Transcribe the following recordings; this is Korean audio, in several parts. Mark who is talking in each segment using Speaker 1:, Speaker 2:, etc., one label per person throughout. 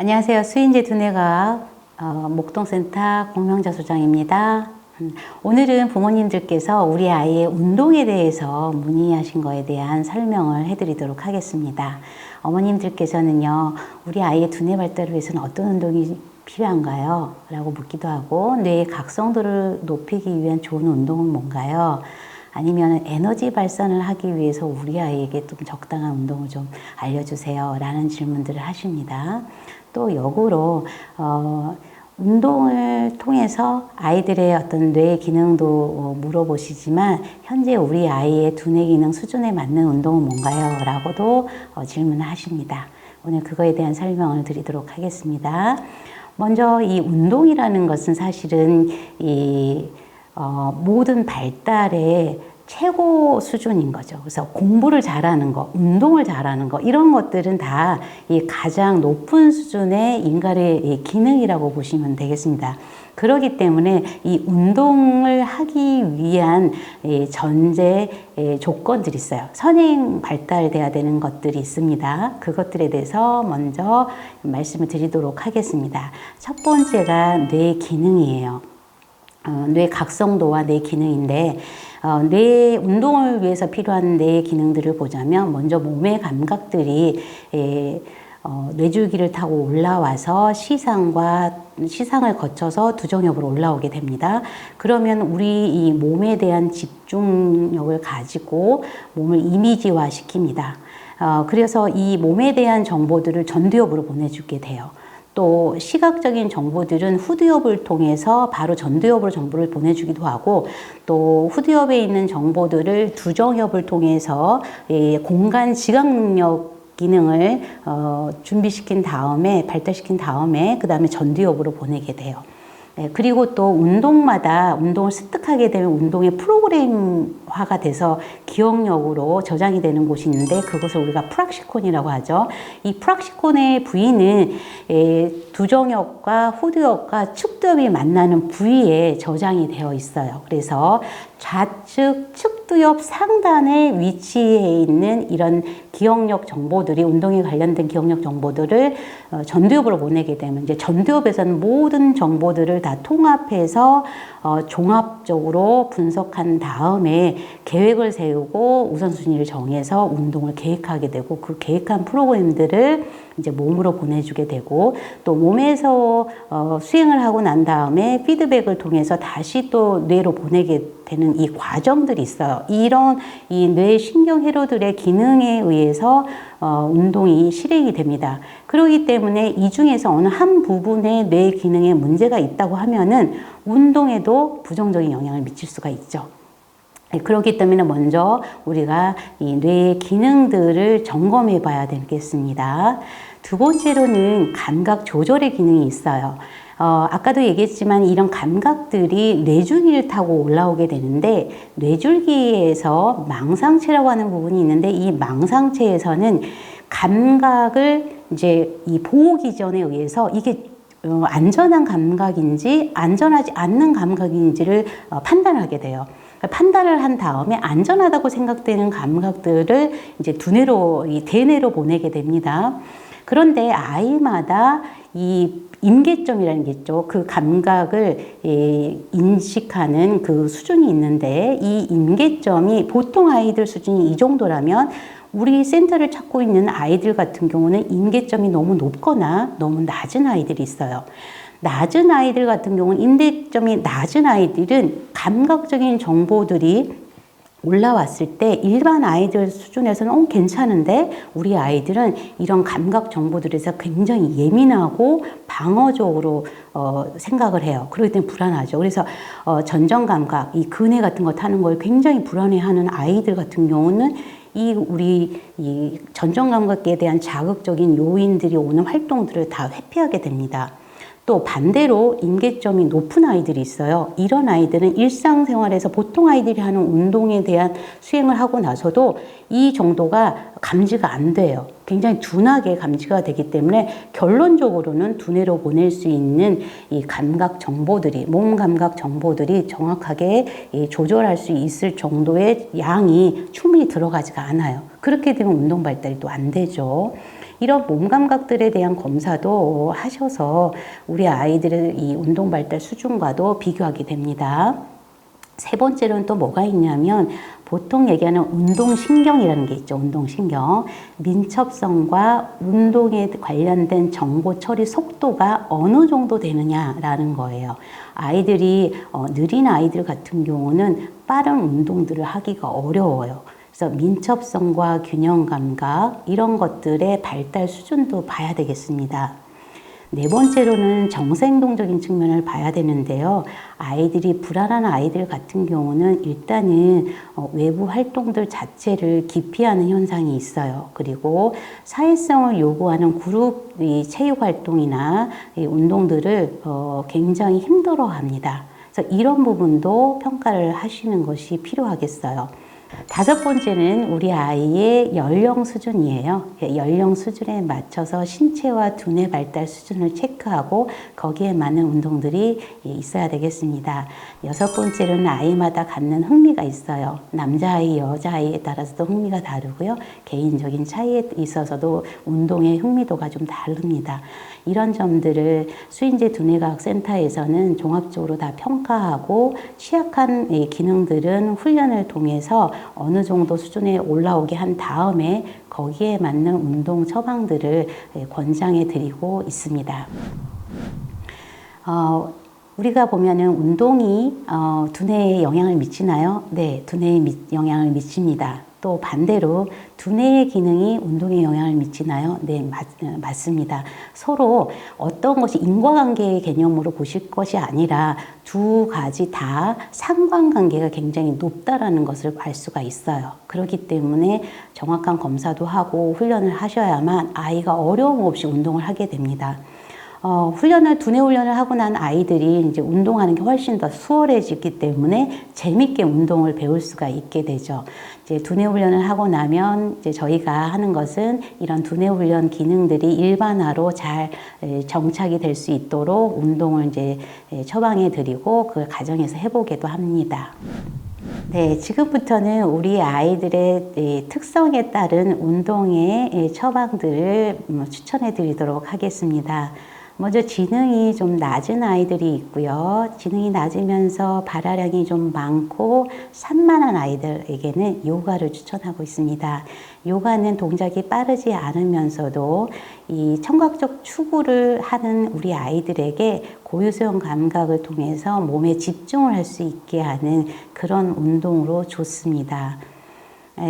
Speaker 1: 안녕하세요. 수인제 두뇌과학 목동센터 공명자 소장입니다. 오늘은 부모님들께서 우리 아이의 운동에 대해서 문의하신 거에 대한 설명을 해드리도록 하겠습니다. 어머님들께서는요, 우리 아이의 두뇌 발달을 위해서는 어떤 운동이 필요한가요? 라고 묻기도 하고, 뇌의 각성도를 높이기 위한 좋은 운동은 뭔가요? 아니면 에너지 발산을 하기 위해서 우리 아이에게 좀 적당한 운동을 좀 알려주세요 라는 질문들을 하십니다. 또 역으로 운동을 통해서 아이들의 어떤 뇌 기능도 물어보시지만 현재 우리 아이의 두뇌 기능 수준에 맞는 운동은 뭔가요? 라고도 질문을 하십니다. 오늘 그거에 대한 설명을 드리도록 하겠습니다. 먼저 이 운동이라는 것은 사실은 모든 발달의 최고 수준인 거죠. 그래서 공부를 잘하는 거, 운동을 잘하는 거, 이런 것들은 다 이 가장 높은 수준의 인간의 기능이라고 보시면 되겠습니다. 그렇기 때문에 이 운동을 하기 위한 전제 조건들이 있어요. 선행 발달돼야 되는 것들이 있습니다. 그것들에 대해서 먼저 말씀을 드리도록 하겠습니다. 첫 번째가 뇌 기능이에요. 뇌 각성도와 뇌 기능인데, 뇌 운동을 위해서 필요한 뇌 기능들을 보자면 먼저 몸의 감각들이 뇌줄기를 타고 올라와서 시상을 거쳐서 두정엽으로 올라오게 됩니다. 그러면 우리 이 몸에 대한 집중력을 가지고 몸을 이미지화 시킵니다. 그래서 이 몸에 대한 정보들을 전두엽으로 보내주게 돼요. 또 시각적인 정보들은 후두엽을 통해서 바로 전두엽으로 정보를 보내주기도 하고, 또 후두엽에 있는 정보들을 두정엽을 통해서 공간 지각 능력 기능을 준비시킨 다음에, 발달시킨 다음에 그 다음에 전두엽으로 보내게 돼요. 그리고 또 운동마다 운동을 습득하게 되면 운동의 프로그램화가 돼서 기억력으로 저장이 되는 곳이 있는데, 그것을 우리가 프락시콘이라고 하죠. 이 프락시콘의 부위는 두정엽과 후두엽과 측두엽이 만나는 부위에 저장이 되어 있어요. 그래서 좌측 측두엽 상단에 위치해 있는 이런 기억력 정보들이, 운동에 관련된 기억력 정보들을 전두엽으로 보내게 되면 이제 전두엽에서는 모든 정보들을 다 통합해서 종합적으로 분석한 다음에 계획을 세우고 우선순위를 정해서 운동을 계획하게 되고, 그 계획한 프로그램들을 이제 몸으로 보내주게 되고, 또 몸에서 수행을 하고 난 다음에 피드백을 통해서 다시 또 뇌로 보내게 되는 이 과정들이 있어요. 이런 이 뇌 신경회로들의 기능에 의해서 운동이 실행이 됩니다. 그렇기 때문에 이 중에서 어느 한 부분의 뇌 기능에 문제가 있다고 하면은 운동에도 부정적인 영향을 미칠 수가 있죠. 그렇기 때문에 먼저 우리가 이 뇌의 기능들을 점검해 봐야 되겠습니다. 두 번째로는 감각 조절의 기능이 있어요. 아까도 얘기했지만 이런 감각들이 뇌줄기를 타고 올라오게 되는데, 뇌줄기에서 망상체라고 하는 부분이 있는데, 이 망상체에서는 감각을 이제 이 보호기전에 의해서 이게 안전한 감각인지 안전하지 않는 감각인지를 판단하게 돼요. 판단을 한 다음에 안전하다고 생각되는 감각들을 이제 두뇌로, 이 대뇌로 보내게 됩니다. 그런데 아이마다 이 임계점이라는 게 있죠. 그 감각을 인식하는 그 수준이 있는데, 이 임계점이 보통 아이들 수준이 이 정도라면 우리 센터를 찾고 있는 아이들 같은 경우는 임계점이 너무 높거나 너무 낮은 아이들이 있어요. 낮은 아이들 같은 경우는 임계점이 낮은 아이들은 감각적인 정보들이 올라왔을 때 일반 아이들 수준에서는 괜찮은데, 우리 아이들은 이런 감각 정보들에서 굉장히 예민하고 방어적으로 생각을 해요. 그렇기 때문에 불안하죠. 그래서 전정 감각, 이 근해 같은 거 타는 걸 굉장히 불안해하는 아이들 같은 경우는 우리 전정 감각에 대한 자극적인 요인들이 오는 활동들을 다 회피하게 됩니다. 또 반대로 임계점이 높은 아이들이 있어요. 이런 아이들은 일상생활에서 보통 아이들이 하는 운동에 대한 수행을 하고 나서도 이 정도가 감지가 안 돼요. 굉장히 둔하게 감지가 되기 때문에 결론적으로는 두뇌로 보낼 수 있는 이 감각 정보들이, 몸 감각 정보들이 정확하게 조절할 수 있을 정도의 양이 충분히 들어가지가 않아요. 그렇게 되면 운동 발달이 또 안 되죠. 이런 몸 감각들에 대한 검사도 하셔서 우리 아이들의 이 운동 발달 수준과도 비교하게 됩니다. 세 번째로는 또 뭐가 있냐면 보통 얘기하는 운동신경이라는 게 있죠. 운동신경. 민첩성과 운동에 관련된 정보 처리 속도가 어느 정도 되느냐라는 거예요. 아이들이 느린 아이들 같은 경우는 빠른 운동들을 하기가 어려워요. 그래서 민첩성과 균형 감각 이런 것들의 발달 수준도 봐야 되겠습니다. 네 번째로는 정서행동적인 측면을 봐야 되는데요. 아이들이 불안한 아이들 같은 경우는 일단은 외부 활동들 자체를 기피하는 현상이 있어요. 그리고 사회성을 요구하는 그룹 체육 활동이나 운동들을 굉장히 힘들어합니다. 그래서 이런 부분도 평가를 하시는 것이 필요하겠어요. 다섯 번째는 우리 아이의 연령 수준이에요. 연령 수준에 맞춰서 신체와 두뇌 발달 수준을 체크하고 거기에 맞는 운동들이 있어야 되겠습니다. 여섯 번째로는 아이마다 갖는 흥미가 있어요. 남자아이, 여자아이에 따라서도 흥미가 다르고요. 개인적인 차이에 있어서도 운동의 흥미도가 좀 다릅니다. 이런 점들을 수인제 두뇌과학센터에서는 종합적으로 다 평가하고 취약한 기능들은 훈련을 통해서 어느 정도 수준에 올라오게 한 다음에 거기에 맞는 운동 처방들을 권장해 드리고 있습니다. 우리가 보면은 운동이 두뇌에 영향을 미치나요? 네, 두뇌에 영향을 미칩니다. 또 반대로 두뇌의 기능이 운동에 영향을 미치나요? 네, 맞습니다. 서로 어떤 것이 인과관계의 개념으로 보실 것이 아니라 두 가지 다 상관관계가 굉장히 높다라는 것을 알 수가 있어요. 그렇기 때문에 정확한 검사도 하고 훈련을 하셔야만 아이가 어려움 없이 운동을 하게 됩니다. 두뇌 훈련을 하고 난 아이들이 이제 운동하는 게 훨씬 더 수월해지기 때문에 재밌게 운동을 배울 수가 있게 되죠. 이제 두뇌 훈련을 하고 나면 이제 저희가 하는 것은 이런 두뇌 훈련 기능들이 일반화로 잘 정착이 될 수 있도록 운동을 이제 처방해 드리고 그걸 가정에서 해보게도 합니다. 네, 지금부터는 우리 아이들의 특성에 따른 운동의 처방들을 추천해 드리도록 하겠습니다. 먼저 지능이 좀 낮은 아이들이 있고요. 지능이 낮으면서 발화량이 좀 많고 산만한 아이들에게는 요가를 추천하고 있습니다. 요가는 동작이 빠르지 않으면서도 이 청각적 추구를 하는 우리 아이들에게 고유수용 감각을 통해서 몸에 집중을 할 수 있게 하는 그런 운동으로 좋습니다.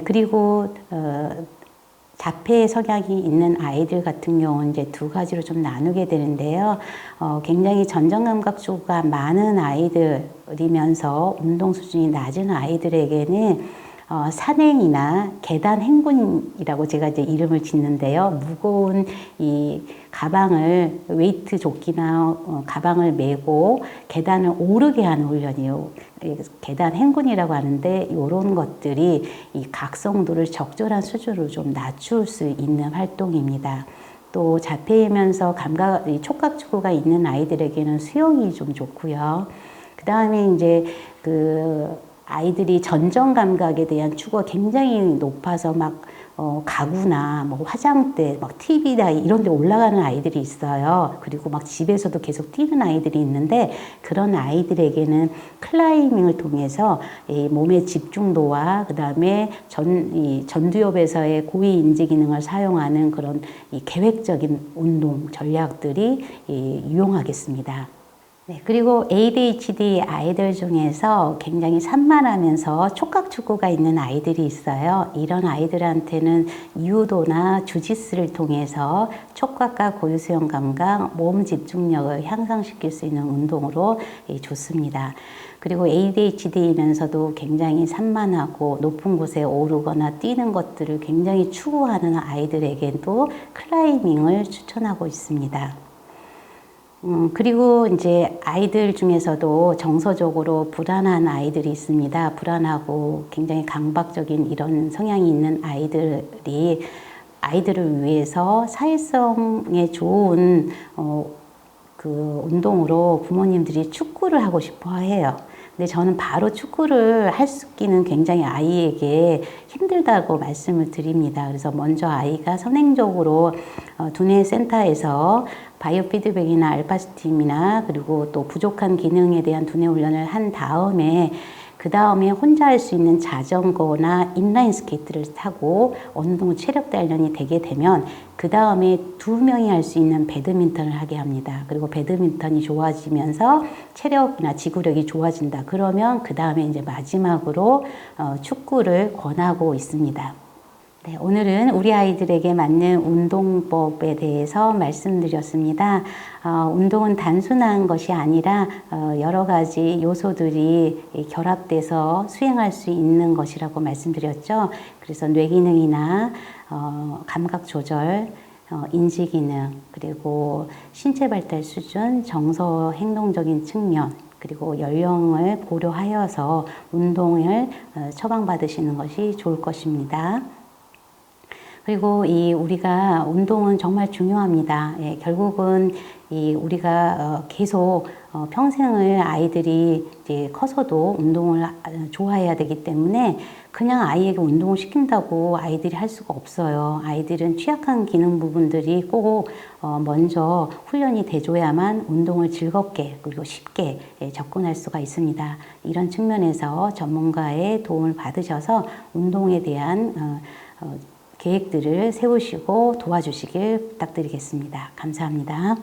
Speaker 1: 그리고 자폐 성향이 있는 아이들 같은 경우는 이제 두 가지로 좀 나누게 되는데요. 굉장히 전정감각 추구가 많은 아이들이면서 운동 수준이 낮은 아이들에게는 산행이나 계단 행군이라고 제가 이제 이름을 짓는데요. 무거운 이 가방을 웨이트 조끼나 가방을 메고 계단을 오르게 하는 훈련이요. 계단 행군이라고 하는데 이런 것들이 이 각성도를 적절한 수준으로 좀 낮출 수 있는 활동입니다. 또 자폐이면서 촉각 추구가 있는 아이들에게는 수영이 좀 좋고요. 그 다음에 이제 아이들이 전정 감각에 대한 추구가 굉장히 높아서 가구나 화장대, TV나 이런 데 올라가는 아이들이 있어요. 그리고 집에서도 계속 뛰는 아이들이 있는데 그런 아이들에게는 클라이밍을 통해서 이 몸의 집중도와 그 다음에 전두엽에서의 고위 인지 기능을 사용하는 그런 이 계획적인 운동 전략들이 유용하겠습니다. 네, 그리고 ADHD 아이들 중에서 굉장히 산만하면서 촉각 추구가 있는 아이들이 있어요. 이런 아이들한테는 유도나 주짓수를 통해서 촉각과 고유수용 감각, 몸 집중력을 향상시킬 수 있는 운동으로 좋습니다. 그리고 ADHD이면서도 굉장히 산만하고 높은 곳에 오르거나 뛰는 것들을 굉장히 추구하는 아이들에게도 클라이밍을 추천하고 있습니다. 그리고 이제 아이들 중에서도 정서적으로 불안한 아이들이 있습니다. 불안하고 굉장히 강박적인 이런 성향이 있는 아이들을 위해서 사회성에 좋은 운동으로 부모님들이 축구를 하고 싶어 해요. 근데 저는 바로 축구를 할 수 있기는 굉장히 아이에게 힘들다고 말씀을 드립니다. 그래서 먼저 아이가 선행적으로 두뇌 센터에서 바이오 피드백이나 알파스팀이나 그리고 또 부족한 기능에 대한 두뇌 훈련을 한 다음에 그 다음에 혼자 할 수 있는 자전거나 인라인 스케이트를 타고 어느 정도 체력 단련이 되게 되면 그 다음에 2명이 할 수 있는 배드민턴을 하게 합니다. 그리고 배드민턴이 좋아지면서 체력이나 지구력이 좋아진다. 그러면 그 다음에 이제 마지막으로 축구를 권하고 있습니다. 네, 오늘은 우리 아이들에게 맞는 운동법에 대해서 말씀드렸습니다. 운동은 단순한 것이 아니라 여러 가지 요소들이 결합돼서 수행할 수 있는 것이라고 말씀드렸죠. 그래서 뇌기능이나 감각 조절, 인지 기능, 그리고 신체 발달 수준, 정서 행동적인 측면, 그리고 연령을 고려하여서 운동을 처방받으시는 것이 좋을 것입니다. 그리고 우리가 운동은 정말 중요합니다. 예, 결국은 우리가 계속 평생을 아이들이 이제 커서도 운동을 좋아해야 되기 때문에 그냥 아이에게 운동을 시킨다고 아이들이 할 수가 없어요. 아이들은 취약한 기능 부분들이 꼭 먼저 훈련이 돼줘야만 운동을 즐겁게 그리고 쉽게 접근할 수가 있습니다. 이런 측면에서 전문가의 도움을 받으셔서 운동에 대한 계획들을 세우시고 도와주시길 부탁드리겠습니다. 감사합니다.